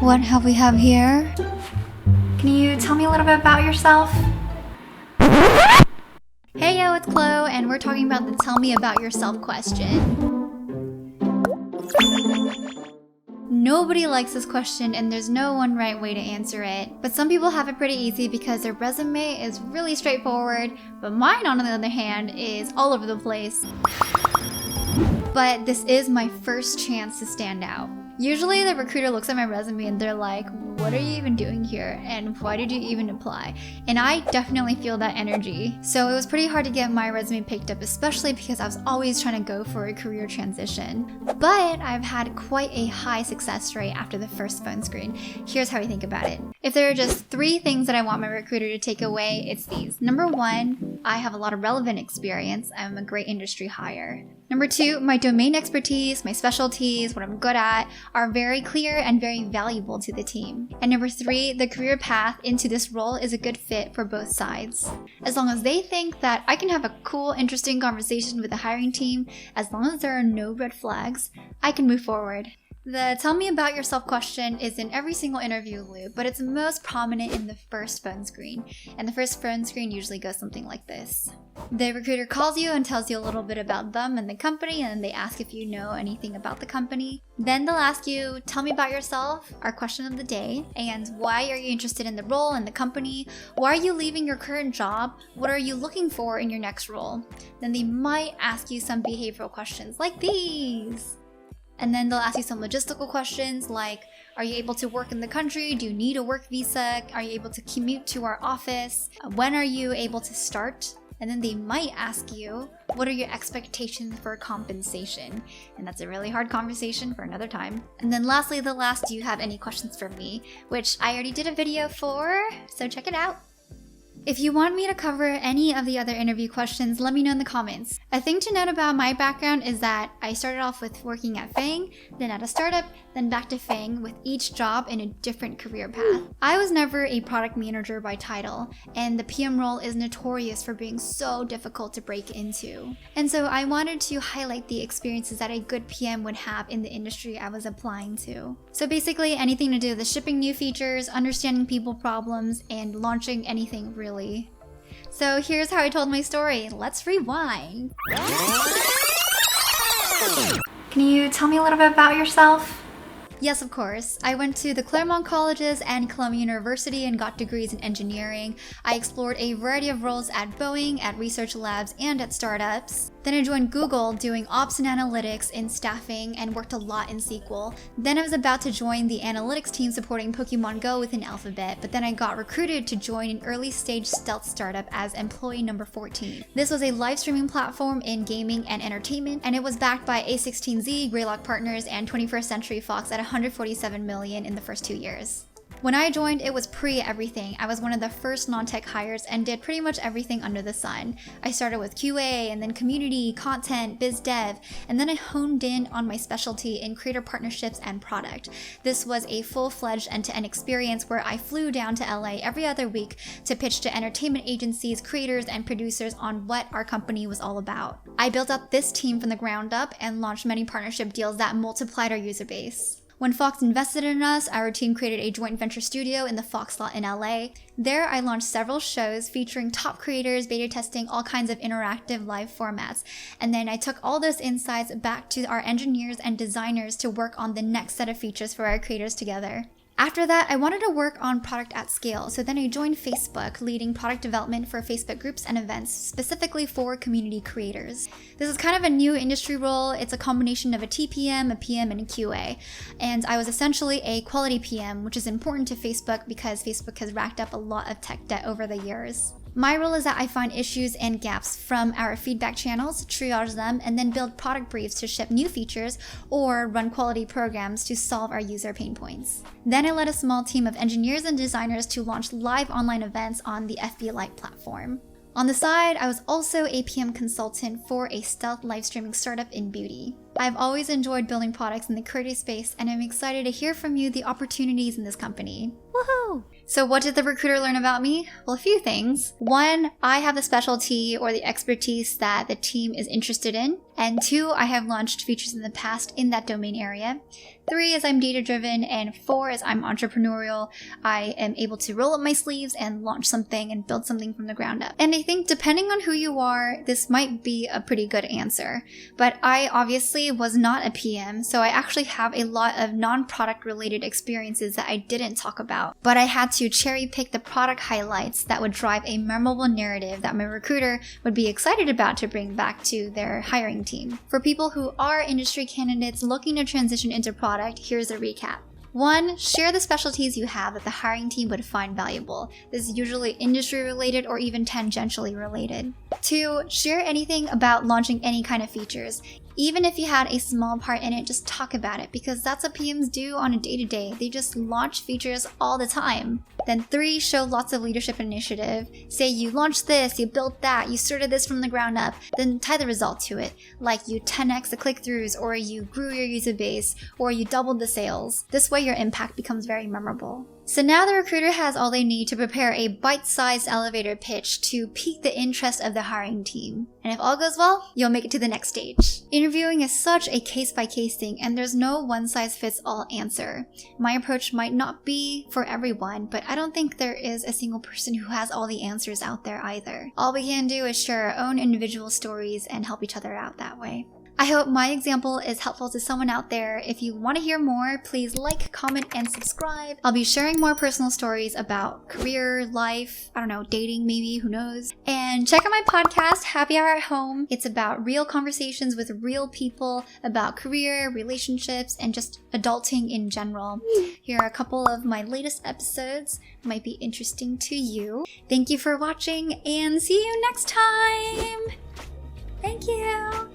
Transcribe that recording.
What have we have here? Can you tell me a little bit about yourself? Hey yo, it's Chloe, and we're talking about the tell me about yourself question. Nobody likes this question and there's no one right way to answer it, but some people have it pretty easy because their resume is really straightforward, but mine on the other hand is all over the place. But this is my first chance to stand out. Usually the recruiter looks at my resume and they're like, what are you even doing here? And why did you even apply? And I definitely feel that energy. So it was pretty hard to get my resume picked up, especially because I was always trying to go for a career transition. But I've had quite a high success rate after the first phone screen. Here's how I think about it. If there are just 3 things that I want my recruiter to take away, it's these. Number 1, I have a lot of relevant experience. I'm a great industry hire. Number 2, my domain expertise, my specialties, what I'm good at, are very clear and very valuable to the team. And number 3, the career path into this role is a good fit for both sides. As long as they think that I can have a cool, interesting conversation with the hiring team, as long as there are no red flags, I can move forward. The tell me about yourself question is in every single interview loop, but it's most prominent in the first phone screen. And the first phone screen usually goes something like this. The recruiter calls you and tells you a little bit about them and the company, and then they ask if you know anything about the company. Then they'll ask you, tell me about yourself, our question of the day, and why are you interested in the role and the company? Why are you leaving your current job? What are you looking for in your next role? Then they might ask you some behavioral questions like these. And then they'll ask you some logistical questions like, are you able to work in the country? Do you need a work visa? Are you able to commute to our office? When are you able to start? And then they might ask you, what are your expectations for compensation? And that's a really hard conversation for another time. And then lastly, they'll ask, do you have any questions for me? Which I already did a video for, so check it out. If you want me to cover any of the other interview questions, let me know in the comments. A thing to note about my background is that I started off with working at Fang, then at a startup, then back to Fang, with each job in a different career path. I was never a product manager by title, and the PM role is notorious for being so difficult to break into. And so I wanted to highlight the experiences that a good PM would have in the industry I was applying to. So basically anything to do with shipping new features, understanding people problems, and launching anything really. So here's how I told my story. Let's rewind. Can you tell me a little bit about yourself? Yes, of course. I went to the Claremont Colleges and Columbia University and got degrees in engineering. I explored a variety of roles at Boeing, at research labs, and at startups. Then I joined Google doing ops and analytics in staffing and worked a lot in SQL. Then I was about to join the analytics team supporting Pokemon Go within Alphabet, but then I got recruited to join an early stage stealth startup as employee number 14. This was a live streaming platform in gaming and entertainment, and it was backed by A16Z, Greylock Partners, and 21st Century Fox at $147 million in the first 2 years. When I joined, it was pre-everything. I was one of the first non-tech hires and did pretty much everything under the sun. I started with QA and then community, content, BusDev, and then I honed in on my specialty in creator partnerships and product. This was a full-fledged end-to-end experience where I flew down to LA every other week to pitch to entertainment agencies, creators, and producers on what our company was all about. I built up this team from the ground up and launched many partnership deals that multiplied our user base. When Fox invested in us, our team created a joint venture studio in the Fox lot in LA. There, I launched several shows featuring top creators, beta testing all kinds of interactive live formats. And then I took all those insights back to our engineers and designers to work on the next set of features for our creators together. After that, I wanted to work on product at scale, so then I joined Facebook, leading product development for Facebook groups and events, specifically for community creators. This is kind of a new industry role. It's a combination of a TPM, a PM, and a QA. And I was essentially a quality PM, which is important to Facebook because Facebook has racked up a lot of tech debt over the years. My role is that I find issues and gaps from our feedback channels, triage them, and then build product briefs to ship new features or run quality programs to solve our user pain points. Then I led a small team of engineers and designers to launch live online events on the FB Lite platform. On the side, I was also a PM consultant for a stealth live streaming startup in beauty. I've always enjoyed building products in the creative space, and I'm excited to hear from you the opportunities in this company. Woohoo! So what did the recruiter learn about me? Well, a few things. 1, I have the specialty or the expertise that the team is interested in. And 2, I have launched features in the past in that domain area. 3 is I'm data-driven, and 4 is I'm entrepreneurial. I am able to roll up my sleeves and launch something and build something from the ground up. And I think depending on who you are, this might be a pretty good answer. But I obviously was not a PM, so I actually have a lot of non-product related experiences that I didn't talk about. But I had to cherry pick the product highlights that would drive a memorable narrative that my recruiter would be excited about to bring back to their hiring team. For people who are industry candidates looking to transition into product, here's a recap. 1, share the specialties you have that the hiring team would find valuable. This is usually industry related or even tangentially related. 2, share anything about launching any kind of features. Even if you had a small part in it, just talk about it, because that's what PMs do on a day-to-day. They just launch features all the time. Then 3, show lots of leadership initiative. Say you launched this, you built that, you started this from the ground up, then tie the result to it. Like you 10x the click-throughs, or you grew your user base, or you doubled the sales. This way your impact becomes very memorable. So now the recruiter has all they need to prepare a bite-sized elevator pitch to pique the interest of the hiring team. And if all goes well, you'll make it to the next stage. Interviewing is such a case-by-case thing, and there's no one-size-fits-all answer. My approach might not be for everyone, but I don't think there is a single person who has all the answers out there either. All we can do is share our own individual stories and help each other out that way. I hope my example is helpful to someone out there. If you want to hear more, please like, comment, and subscribe. I'll be sharing more personal stories about career, life, I don't know, dating maybe, who knows. And check out my podcast, Happy Hour at Home. It's about real conversations with real people about career, relationships, and just adulting in general. Here are a couple of my latest episodes. Might be interesting to you. Thank you for watching, and see you next time! Thank you!